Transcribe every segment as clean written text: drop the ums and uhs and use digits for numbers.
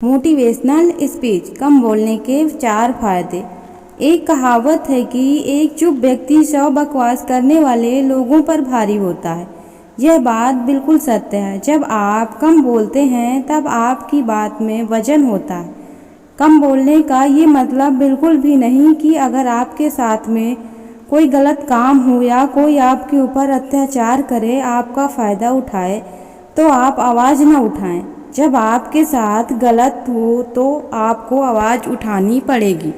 Motivational speech कम बोलने के 4 फायदे। एक कहावत है कि एक चुप व्यक्ति 100 बकवास करने वाले लोगों पर भारी होता है। यह बात बिल्कुल सत्य है। जब आप कम बोलते हैं तब आपकी बात में वजन होता है। कम बोलने का ये मतलब बिल्कुल भी नहीं कि अगर आपके साथ में कोई गलत काम हो या कोई आपके ऊपर अत्याचार करे, आपका फ़ायदा उठाए तो आप आवाज़ न उठाएं। जब आपके साथ गलत हो तो आपको आवाज़ उठानी पड़ेगी।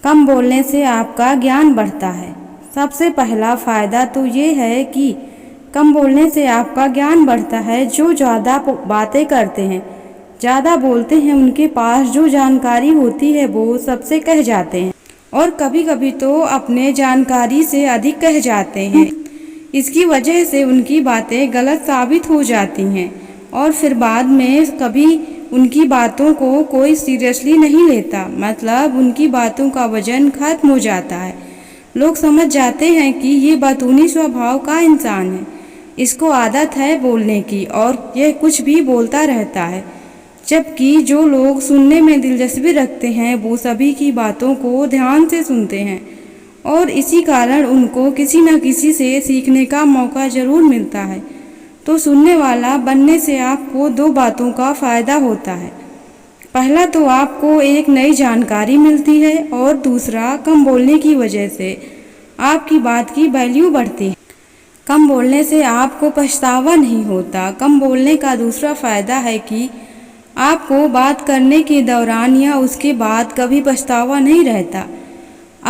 कम बोलने से आपका ज्ञान बढ़ता है। सबसे पहला फ़ायदा तो ये है कि कम बोलने से आपका ज्ञान बढ़ता है। जो ज़्यादा बातें करते हैं, ज़्यादा बोलते हैं, उनके पास जो जानकारी होती है वो सबसे कह जाते हैं और कभी कभी तो अपने जानकारी से अधिक कह जाते हैं। इसकी वजह से उनकी बातें गलत साबित हो जाती हैं और फिर बाद में कभी उनकी बातों को कोई सीरियसली नहीं लेता। मतलब उनकी बातों का वजन खत्म हो जाता है। लोग समझ जाते हैं कि ये बतूनी स्वभाव का इंसान है, इसको आदत है बोलने की और यह कुछ भी बोलता रहता है। जबकि जो लोग सुनने में दिलचस्पी रखते हैं वो सभी की बातों को ध्यान से सुनते हैं और इसी कारण उनको किसी न किसी से सीखने का मौका ज़रूर मिलता है। तो सुनने वाला बनने से आपको 2 बातों का फ़ायदा होता है। पहला तो आपको एक नई जानकारी मिलती है और दूसरा कम बोलने की वजह से आपकी बात की वैल्यू बढ़ती है। कम बोलने से आपको पछतावा नहीं होता। कम बोलने का दूसरा फ़ायदा है कि आपको बात करने के दौरान या उसके बाद कभी पछतावा नहीं रहता।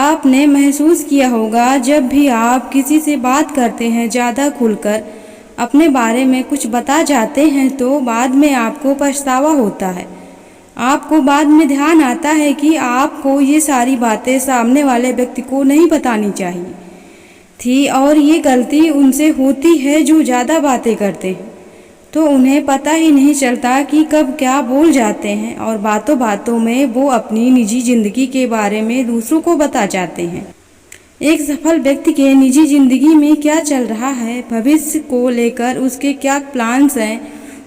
आपने महसूस किया होगा, जब भी आप किसी से बात करते हैं, ज़्यादा खुलकर अपने बारे में कुछ बता जाते हैं तो बाद में आपको पछतावा होता है। आपको बाद में ध्यान आता है कि आपको ये सारी बातें सामने वाले व्यक्ति को नहीं बतानी चाहिए थी और ये गलती उनसे होती है जो ज़्यादा बातें करते हैं। तो उन्हें पता ही नहीं चलता कि कब क्या बोल जाते हैं और बातों बातों में वो अपनी निजी ज़िंदगी के बारे में दूसरों को बता जाते हैं। एक सफल व्यक्ति के निजी जिंदगी में क्या चल रहा है, भविष्य को लेकर उसके क्या प्लान्स हैं,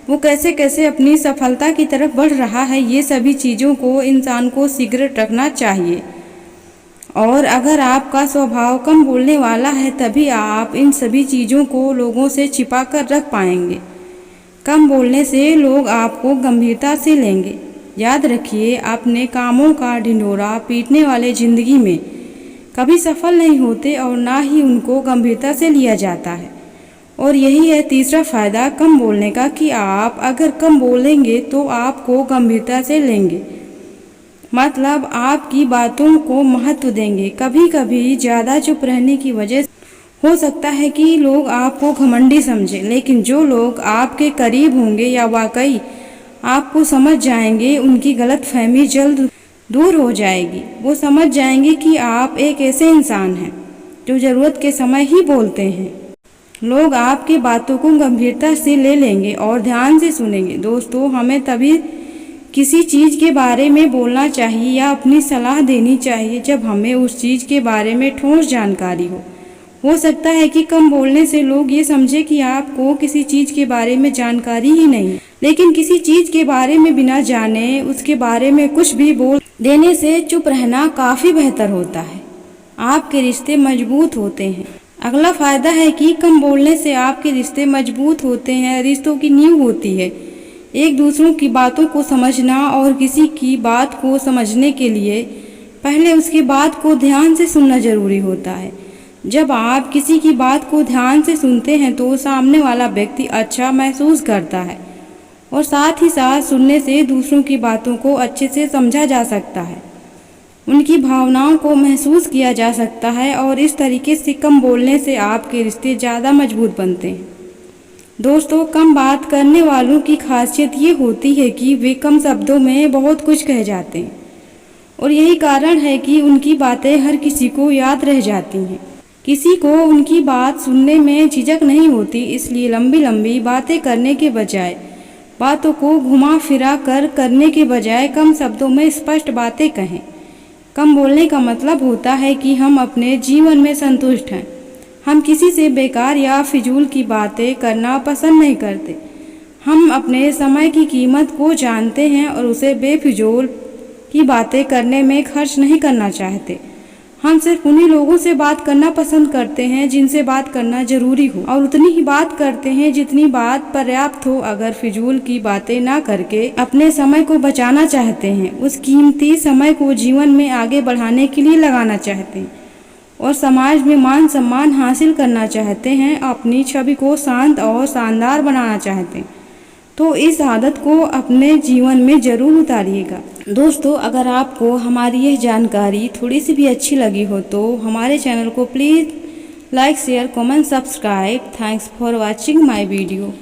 वो कैसे कैसे अपनी सफलता की तरफ बढ़ रहा है, ये सभी चीज़ों को इंसान को सीक्रेट रखना चाहिए। और अगर आपका स्वभाव कम बोलने वाला है तभी आप इन सभी चीज़ों को लोगों से छिपा कर रख पाएंगे। कम बोलने से लोग आपको गंभीरता से लेंगे। याद रखिए, अपने कामों का ढिंढोरा पीटने वाले ज़िंदगी में कभी सफल नहीं होते और ना ही उनको गंभीरता से लिया जाता है। और यही है तीसरा फ़ायदा कम बोलने का कि आप अगर कम बोलेंगे तो आपको गंभीरता से लेंगे। मतलब आपकी बातों को महत्व देंगे। कभी कभी ज़्यादा चुप रहने की वजह हो सकता है कि लोग आपको घमंडी समझें, लेकिन जो लोग आपके करीब होंगे या वाकई आपको समझ जाएंगे, उनकी गलतफहमी जल्द दूर हो जाएगी। वो समझ जाएंगे कि आप एक ऐसे इंसान हैं जो ज़रूरत के समय ही बोलते हैं। लोग आपकी बातों को गंभीरता से ले लेंगे और ध्यान से सुनेंगे। दोस्तों, हमें तभी किसी चीज़ के बारे में बोलना चाहिए या अपनी सलाह देनी चाहिए जब हमें उस चीज़ के बारे में ठोस जानकारी हो सकता है कि कम बोलने से लोग ये समझे कि आपको किसी चीज़ के बारे में जानकारी ही नहीं, लेकिन किसी चीज़ के बारे में बिना जाने उसके बारे में कुछ भी बोल देने से चुप रहना काफ़ी बेहतर होता है। आपके रिश्ते मजबूत होते हैं। अगला फ़ायदा है कि कम बोलने से आपके रिश्ते मजबूत होते हैं। रिश्तों की नींव होती है एक दूसरों की बातों को समझना और किसी की बात को समझने के लिए पहले उसकी बात को ध्यान से सुनना ज़रूरी होता है। जब आप किसी की बात को ध्यान से सुनते हैं तो सामने वाला व्यक्ति अच्छा महसूस करता है और साथ ही साथ सुनने से दूसरों की बातों को अच्छे से समझा जा सकता है, उनकी भावनाओं को महसूस किया जा सकता है और इस तरीके से कम बोलने से आपके रिश्ते ज़्यादा मजबूत बनते हैं। दोस्तों, कम बात करने वालों की खासियत ये होती है कि वे कम शब्दों में बहुत कुछ कह जाते हैं और यही कारण है कि उनकी बातें हर किसी को याद रह जाती हैं। किसी को उनकी बात सुनने में झिझक नहीं होती, इसलिए लंबी लंबी बातें करने के बजाय, बातों को घुमा फिरा कर करने के बजाय कम शब्दों में स्पष्ट बातें कहें। कम बोलने का मतलब होता है कि हम अपने जीवन में संतुष्ट हैं। हम किसी से बेकार या फिजूल की बातें करना पसंद नहीं करते। हम अपने समय की कीमत को जानते हैं और उसे बेफिजूल की बातें करने में खर्च नहीं करना चाहते। हम सिर्फ उन्हीं लोगों से बात करना पसंद करते हैं जिनसे बात करना जरूरी हो, और उतनी ही बात करते हैं जितनी बात पर्याप्त हो। अगर फिजूल की बातें ना करके अपने समय को बचाना चाहते हैं, उस कीमती समय को जीवन में आगे बढ़ाने के लिए लगाना चाहते हैं और समाज में मान सम्मान हासिल करना चाहते हैं, अपनी छवि को शांत और शानदार बनाना चाहते हैं, तो इस आदत को अपने जीवन में जरूर उतारिएगा। दोस्तों, अगर आपको हमारी यह जानकारी थोड़ी सी भी अच्छी लगी हो तो हमारे चैनल को please like, share, comment, subscribe. Thanks for watching my video.